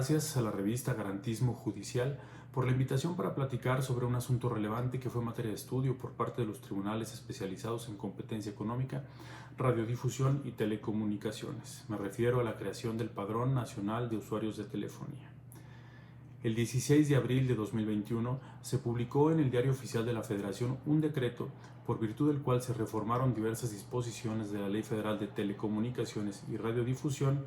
gracias a la revista Garantismo Judicial por la invitación para platicar sobre un asunto relevante que fue materia de estudio por parte de los tribunales especializados en competencia económica, radiodifusión y telecomunicaciones. Me refiero a la creación del Padrón Nacional de Usuarios de Telefonía. El 16 de abril de 2021 se publicó en el Diario Oficial de la Federación un decreto por virtud del cual se reformaron diversas disposiciones de la Ley Federal de Telecomunicaciones y Radiodifusión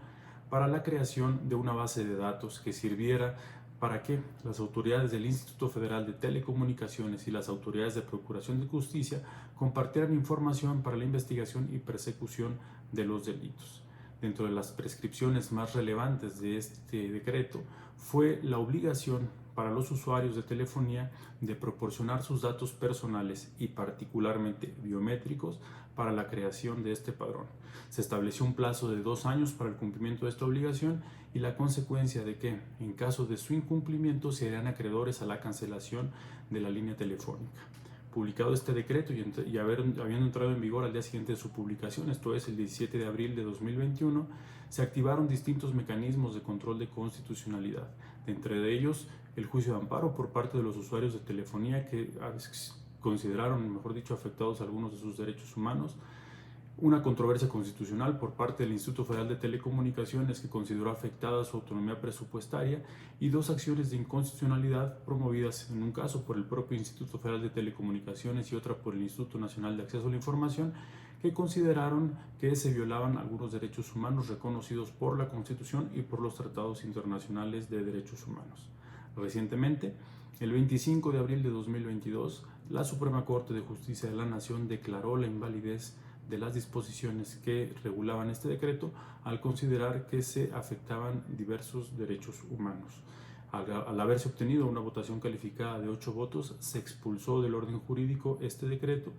para la creación de una base de datos que sirviera para que las autoridades del Instituto Federal de Telecomunicaciones y las autoridades de Procuración de Justicia compartieran información para la investigación y persecución de los delitos. Dentro de las prescripciones más relevantes de este decreto fue la obligación para los usuarios de telefonía de proporcionar sus datos personales y particularmente biométricos para la creación de este padrón. Se estableció un plazo de 2 años para el cumplimiento de esta obligación y la consecuencia de que, en caso de su incumplimiento, serían acreedores a la cancelación de la línea telefónica. Publicado este decreto y habiendo entrado en vigor al día siguiente de su publicación, esto es el 17 de abril de 2021, se activaron distintos mecanismos de control de constitucionalidad, entre ellos el juicio de amparo por parte de los usuarios de telefonía que consideraron, mejor dicho, afectados algunos de sus derechos humanos, una controversia constitucional por parte del Instituto Federal de Telecomunicaciones que consideró afectada su autonomía presupuestaria y 2 acciones de inconstitucionalidad promovidas en un caso por el propio Instituto Federal de Telecomunicaciones y otra por el Instituto Nacional de Acceso a la Información que consideraron que se violaban algunos derechos humanos reconocidos por la Constitución y por los tratados internacionales de derechos humanos. Recientemente, el 25 de abril de 2022, la Suprema Corte de Justicia de la Nación declaró la invalidez de las disposiciones que regulaban este decreto al considerar que se afectaban diversos derechos humanos. Al haberse obtenido una votación calificada de 8 votos, se expulsó del orden jurídico este decreto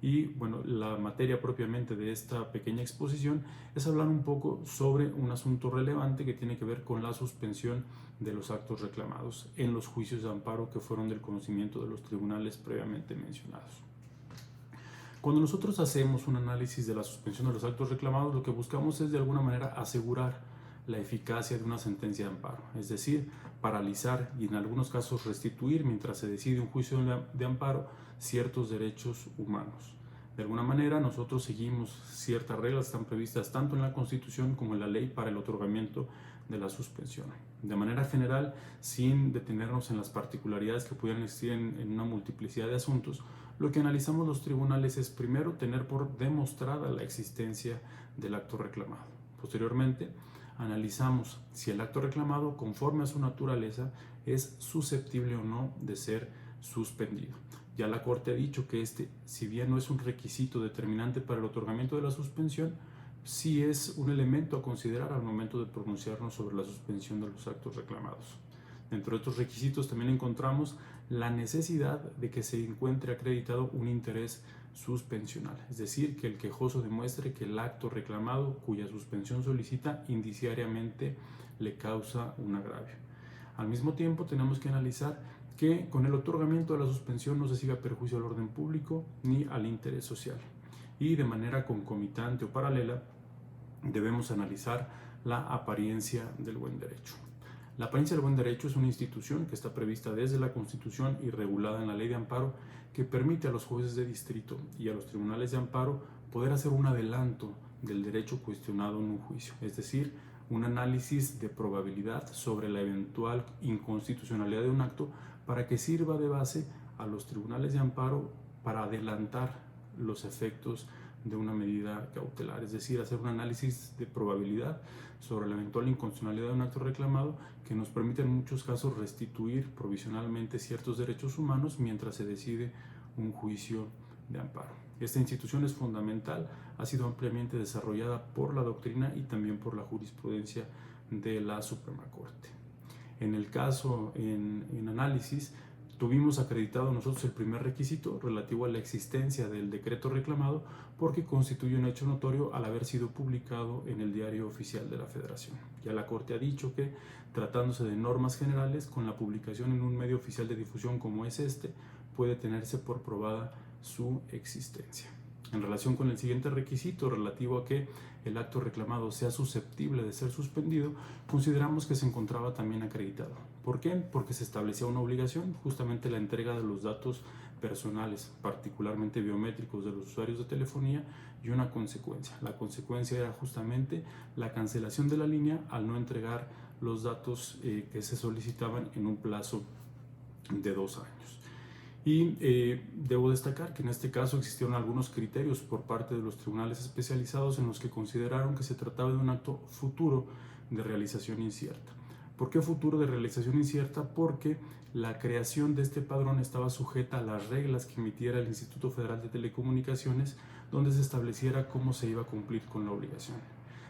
y bueno, la materia propiamente de esta pequeña exposición es hablar un poco sobre un asunto relevante que tiene que ver con la suspensión de los actos reclamados en los juicios de amparo que fueron del conocimiento de los tribunales previamente mencionados. Cuando nosotros hacemos un análisis de la suspensión de los actos reclamados, lo que buscamos es de alguna manera asegurar la eficacia de una sentencia de amparo, es decir, paralizar y en algunos casos restituir mientras se decide un juicio de amparo ciertos derechos humanos. De alguna manera nosotros seguimos ciertas reglas que están previstas tanto en la Constitución como en la ley para el otorgamiento de la suspensión. De manera general, sin detenernos en las particularidades que pudieran existir en una multiplicidad de asuntos, lo que analizamos los tribunales es primero tener por demostrada la existencia del acto reclamado. Posteriormente, analizamos si el acto reclamado, conforme a su naturaleza, es susceptible o no de ser suspendido. Ya la Corte ha dicho que si bien no es un requisito determinante para el otorgamiento de la suspensión, sí es un elemento a considerar al momento de pronunciarnos sobre la suspensión de los actos reclamados. Dentro de estos requisitos también encontramos la necesidad de que se encuentre acreditado un interés suspensional, es decir, que el quejoso demuestre que el acto reclamado cuya suspensión solicita indiciariamente le causa un agravio. Al mismo tiempo tenemos que analizar que con el otorgamiento de la suspensión no se siga perjuicio al orden público ni al interés social. Y de manera concomitante o paralela debemos analizar la apariencia del buen derecho. La apariencia del buen derecho es una institución que está prevista desde la Constitución y regulada en la Ley de Amparo que permite a los jueces de distrito y a los tribunales de amparo poder hacer un adelanto del derecho cuestionado en un juicio, es decir, un análisis de probabilidad sobre la eventual inconstitucionalidad de un acto para que sirva de base a los tribunales de amparo para adelantar los efectos de una medida cautelar, es decir, hacer un análisis de probabilidad sobre la eventual inconstitucionalidad de un acto reclamado que nos permite en muchos casos restituir provisionalmente ciertos derechos humanos mientras se decide un juicio de amparo. Esta institución es fundamental, ha sido ampliamente desarrollada por la doctrina y también por la jurisprudencia de la Suprema Corte. En el caso en análisis, tuvimos acreditado nosotros el primer requisito relativo a la existencia del decreto reclamado porque constituye un hecho notorio al haber sido publicado en el Diario Oficial de la Federación. Ya la Corte ha dicho que, tratándose de normas generales, con la publicación en un medio oficial de difusión como es puede tenerse por probada su existencia. En relación con el siguiente requisito relativo a que el acto reclamado sea susceptible de ser suspendido, consideramos que se encontraba también acreditado. ¿Por qué? Porque se establecía una obligación, justamente la entrega de los datos personales, particularmente biométricos de los usuarios de telefonía, y una consecuencia. La consecuencia era justamente la cancelación de la línea al no entregar los datos que se solicitaban en un plazo de 2 años. Y debo destacar que en este caso existieron algunos criterios por parte de los tribunales especializados en los que consideraron que se trataba de un acto futuro de realización incierta. ¿Por qué futuro de realización incierta? Porque la creación de este padrón estaba sujeta a las reglas que emitiera el Instituto Federal de Telecomunicaciones, donde se estableciera cómo se iba a cumplir con la obligación.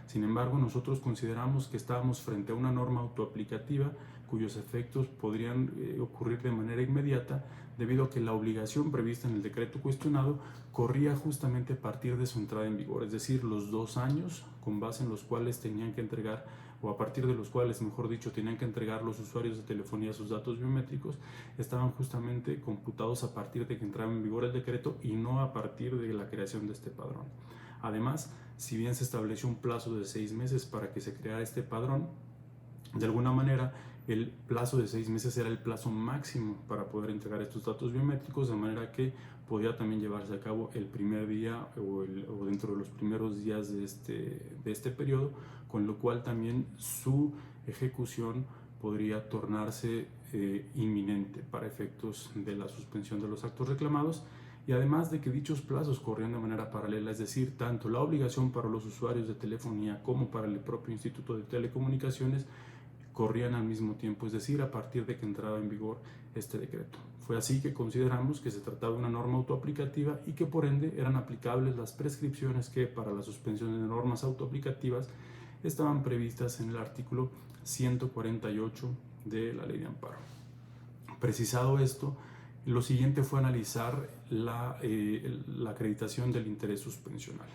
Sin embargo, nosotros consideramos que estábamos frente a una norma autoaplicativa cuyos efectos podrían ocurrir de manera inmediata, debido a que la obligación prevista en el decreto cuestionado corría justamente a partir de su entrada en vigor, es decir, los 2 años con base en los cuales tenían que entregar, o a partir de los cuales, mejor dicho, tenían que entregar los usuarios de telefonía sus datos biométricos, estaban justamente computados a partir de que entraba en vigor el decreto y no a partir de la creación de este padrón. Además, si bien se estableció un plazo de 6 meses para que se creara este padrón, de alguna manera el plazo de 6 meses era el plazo máximo para poder entregar estos datos biométricos, de manera que podía también llevarse a cabo el primer día o dentro de los primeros días de este periodo, con lo cual también su ejecución podría tornarse inminente para efectos de la suspensión de los actos reclamados. Y además de que dichos plazos corrían de manera paralela, es decir, tanto la obligación para los usuarios de telefonía como para el propio Instituto de Telecomunicaciones corrían al mismo tiempo, es decir, a partir de que entraba en vigor este decreto. Fue así que consideramos que se trataba de una norma autoaplicativa y que por ende eran aplicables las prescripciones que para la suspensión de normas autoaplicativas estaban previstas en el artículo 148 de la Ley de Amparo. Precisado esto, lo siguiente fue analizar la acreditación del interés suspensional.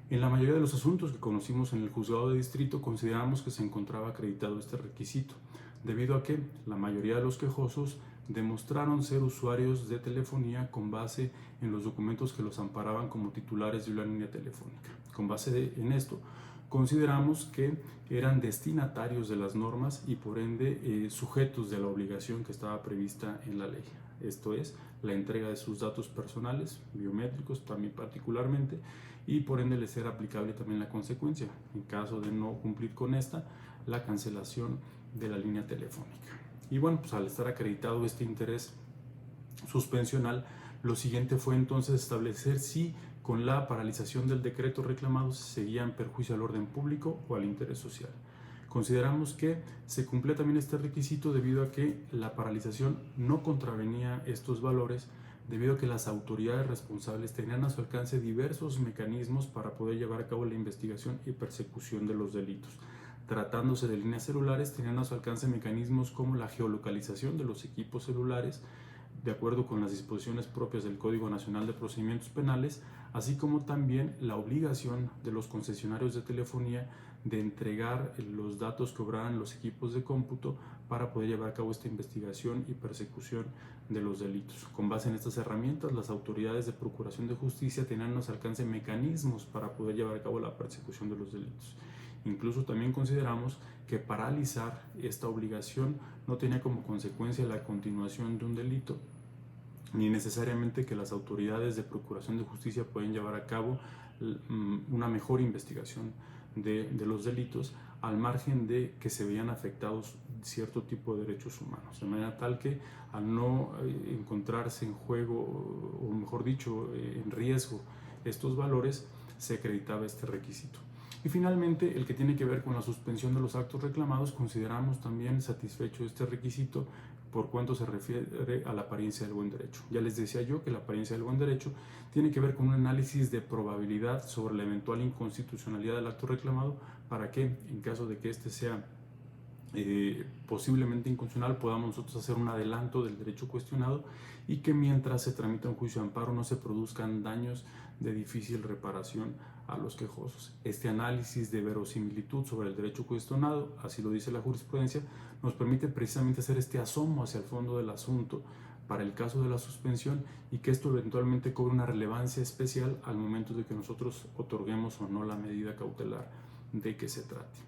En la mayoría de los asuntos que conocimos en el juzgado de distrito consideramos que se encontraba acreditado este requisito, debido a que la mayoría de los quejosos demostraron ser usuarios de telefonía con base en los documentos que los amparaban como titulares de una línea telefónica. Con base en esto, consideramos que eran destinatarios de las normas y por ende sujetos de la obligación que estaba prevista en la ley. Esto es, la entrega de sus datos personales, biométricos también particularmente, y por ende les era aplicable también la consecuencia, en caso de no cumplir con esta, la cancelación de la línea telefónica. Y bueno, pues al estar acreditado este interés suspensional, lo siguiente fue entonces establecer si con la paralización del decreto reclamado se seguía en perjuicio al orden público o al interés social. Consideramos que se cumplía también este requisito debido a que la paralización no contravenía estos valores, debido a que las autoridades responsables tenían a su alcance diversos mecanismos para poder llevar a cabo la investigación y persecución de los delitos. Tratándose de líneas celulares, tenían a su alcance mecanismos como la geolocalización de los equipos celulares, de acuerdo con las disposiciones propias del Código Nacional de Procedimientos Penales, así como también la obligación de los concesionarios de telefonía de entregar los datos que obraran los equipos de cómputo para poder llevar a cabo esta investigación y persecución de los delitos. Con base en estas herramientas, las autoridades de Procuración de Justicia tenían a su alcance mecanismos para poder llevar a cabo la persecución de los delitos. Incluso también consideramos que paralizar esta obligación no tenía como consecuencia la continuación de un delito, ni necesariamente que las autoridades de Procuración de Justicia pueden llevar a cabo una mejor investigación de los delitos, al margen de que se veían afectados cierto tipo de derechos humanos, de manera tal que al no encontrarse en juego, o mejor dicho, en riesgo estos valores, se acreditaba este requisito. Y finalmente, el que tiene que ver con la suspensión de los actos reclamados, consideramos también satisfecho este requisito por cuanto se refiere a la apariencia del buen derecho. Ya les decía yo que la apariencia del buen derecho tiene que ver con un análisis de probabilidad sobre la eventual inconstitucionalidad del acto reclamado, para que, en caso de que éste sea posiblemente inconstitucional, podamos nosotros hacer un adelanto del derecho cuestionado y que mientras se tramita un juicio de amparo no se produzcan daños de difícil reparación a los quejosos. Este análisis de verosimilitud sobre el derecho cuestionado, así lo dice la jurisprudencia, nos permite precisamente hacer este asomo hacia el fondo del asunto para el caso de la suspensión y que esto eventualmente cobre una relevancia especial al momento de que nosotros otorguemos o no la medida cautelar de que se trate.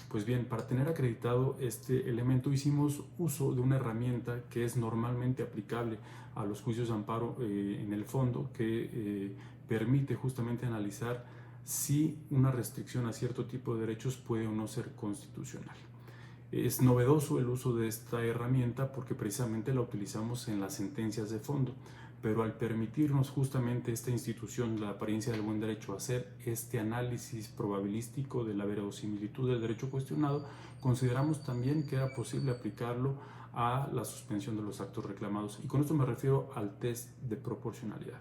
Pues bien, para tener acreditado este elemento hicimos uso de una herramienta que es normalmente aplicable a los juicios de amparo en el fondo, que permite justamente analizar si una restricción a cierto tipo de derechos puede o no ser constitucional. Es novedoso el uso de esta herramienta porque precisamente la utilizamos en las sentencias de fondo, pero al permitirnos justamente esta institución, la apariencia del buen derecho, hacer este análisis probabilístico de la verosimilitud del derecho cuestionado, consideramos también que era posible aplicarlo a la suspensión de los actos reclamados. Y con esto me refiero al test de proporcionalidad.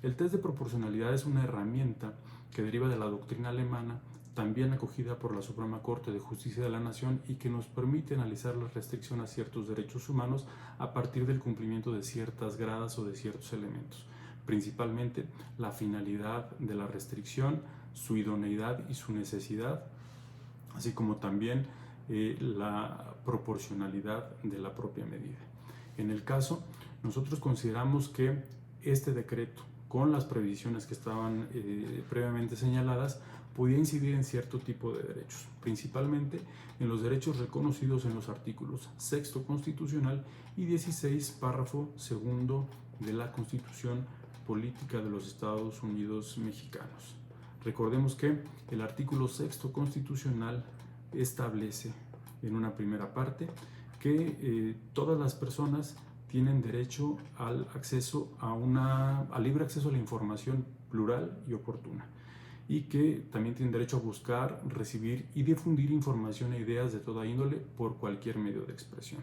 El test de proporcionalidad es una herramienta que deriva de la doctrina alemana, también acogida por la Suprema Corte de Justicia de la Nación, y que nos permite analizar la restricción a ciertos derechos humanos a partir del cumplimiento de ciertas gradas o de ciertos elementos, principalmente la finalidad de la restricción, su idoneidad y su necesidad, así como también la proporcionalidad de la propia medida. En el caso, nosotros consideramos que este decreto, con las previsiones que estaban previamente señaladas, podía incidir en cierto tipo de derechos, principalmente en los derechos reconocidos en los artículos 6 constitucional y 16, párrafo 2 de la Constitución Política de los Estados Unidos Mexicanos. Recordemos que el artículo 6 constitucional establece en una primera parte que todas las personas tienen derecho al libre acceso a la información plural y oportuna, y que también tienen derecho a buscar, recibir y difundir información e ideas de toda índole por cualquier medio de expresión.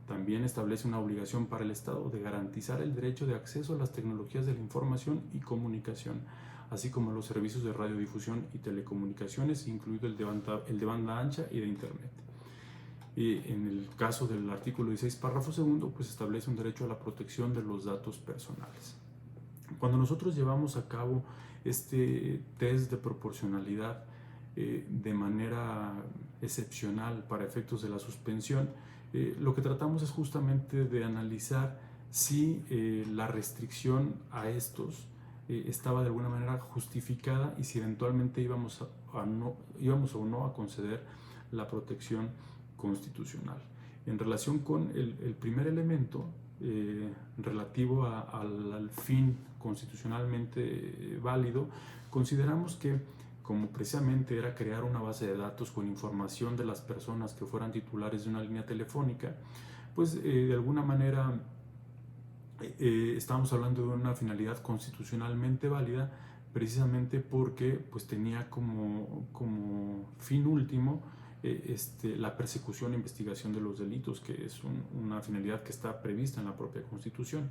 También establece una obligación para el Estado de garantizar el derecho de acceso a las tecnologías de la información y comunicación, así como los servicios de radiodifusión y telecomunicaciones, incluido el de banda ancha y de Internet. En el caso del artículo 16, párrafo 2, pues establece un derecho a la protección de los datos personales. Cuando nosotros llevamos a cabo este test de proporcionalidad de manera excepcional para efectos de la suspensión, lo que tratamos es justamente de analizar si la restricción a estos estaba de alguna manera justificada y si eventualmente íbamos o no a conceder la protección constitucional. En relación con el primer elemento, relativo al fin constitucionalmente válido, consideramos que, como precisamente era crear una base de datos con información de las personas que fueran titulares de una línea telefónica, pues de alguna manera estamos hablando de una finalidad constitucionalmente válida, precisamente porque pues tenía como fin último la persecución e investigación de los delitos, que es una finalidad que está prevista en la propia Constitución.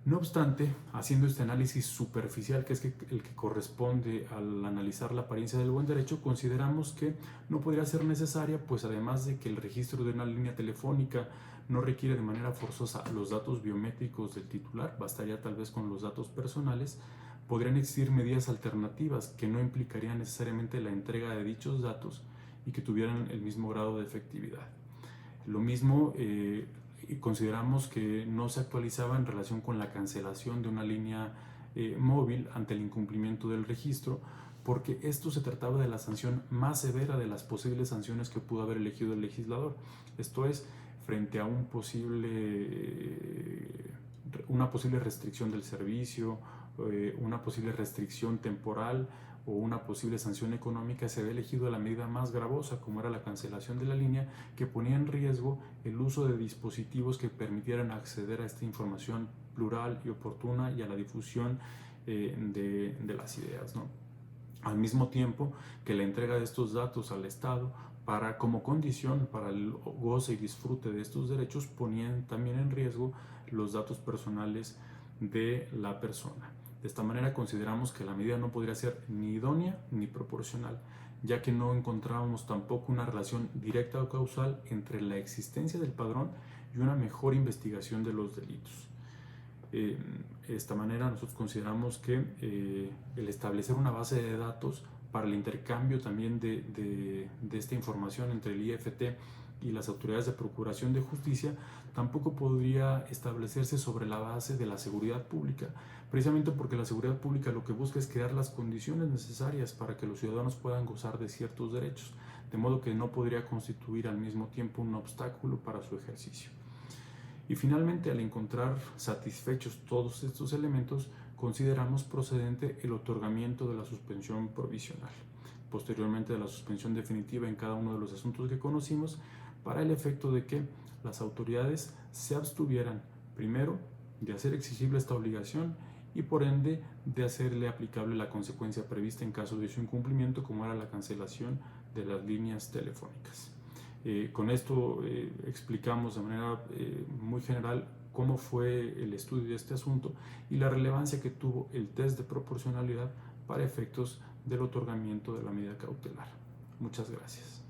No obstante, haciendo este análisis superficial, que es el que corresponde al analizar la apariencia del buen derecho, consideramos que no podría ser necesaria, pues además de que el registro de una línea telefónica no requiere de manera forzosa los datos biométricos del titular, bastaría tal vez con los datos personales, podrían existir medidas alternativas que no implicarían necesariamente la entrega de dichos datos y que tuvieran el mismo grado de efectividad. Lo mismo consideramos que no se actualizaba en relación con la cancelación de una línea móvil ante el incumplimiento del registro, porque esto se trataba de la sanción más severa de las posibles sanciones que pudo haber elegido el legislador. Esto es, frente a una posible restricción del servicio, una posible restricción temporal o una posible sanción económica, se había elegido la medida más gravosa, como era la cancelación de la línea, que ponía en riesgo el uso de dispositivos que permitieran acceder a esta información plural y oportuna y a la difusión de las ideas, ¿no? Al mismo tiempo que la entrega de estos datos al Estado como condición para el goce y disfrute de estos derechos ponían también en riesgo los datos personales de la persona. De esta manera consideramos que la medida no podría ser ni idónea ni proporcional, ya que no encontrábamos tampoco una relación directa o causal entre la existencia del padrón y una mejor investigación de los delitos. De esta manera nosotros consideramos que el establecer una base de datos para el intercambio también de esta información entre el IFT y las autoridades de procuración de justicia tampoco podría establecerse sobre la base de la seguridad pública, precisamente porque la seguridad pública lo que busca es crear las condiciones necesarias para que los ciudadanos puedan gozar de ciertos derechos, de modo que no podría constituir al mismo tiempo un obstáculo para su ejercicio. Y finalmente, al encontrar satisfechos todos estos elementos, consideramos procedente el otorgamiento de la suspensión provisional, posteriormente de la suspensión definitiva en cada uno de los asuntos que conocimos, para el efecto de que las autoridades se abstuvieran, primero, de hacer exigible esta obligación y por ende de hacerle aplicable la consecuencia prevista en caso de su incumplimiento, como era la cancelación de las líneas telefónicas. Con esto explicamos de manera muy general cómo fue el estudio de este asunto y la relevancia que tuvo el test de proporcionalidad para efectos del otorgamiento de la medida cautelar. Muchas gracias.